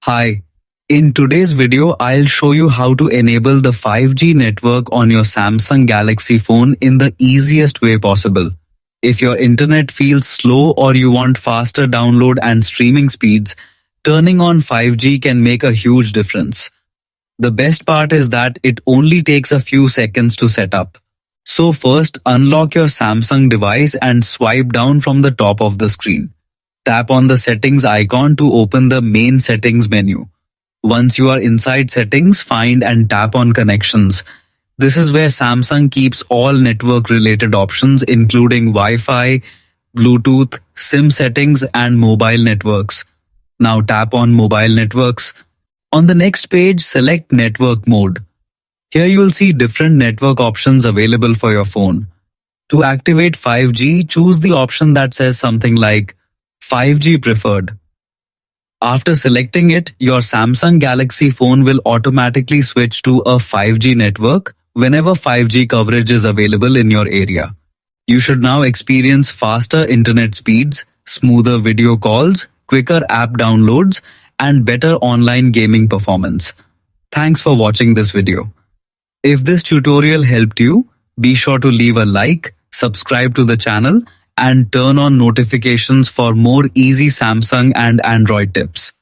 Hi, in today's video, I'll show you how to enable the 5G network on your Samsung Galaxy phone in the easiest way possible. If your internet feels slow or you want faster download and streaming speeds, turning on 5G can make a huge difference. The best part is that it only takes a few seconds to set up. So first, unlock your Samsung device and swipe down from the top of the screen. Tap on the settings icon to open the main settings menu. Once you are inside settings, find and tap on connections. This is where Samsung keeps all network related options including Wi-Fi, Bluetooth, SIM settings and mobile networks. Now tap on mobile networks. On the next page, select network mode. Here you will see different network options available for your phone. To activate 5G, choose the option that says something like 5G preferred. After selecting it, your Samsung Galaxy phone will automatically switch to a 5G network whenever 5G coverage is available in your area. You should now experience faster internet speeds, smoother video calls, quicker app downloads, and better online gaming performance. Thanks for watching this video. If this tutorial helped you, be sure to leave a like, subscribe to the channel, and turn on notifications for more easy Samsung and Android tips.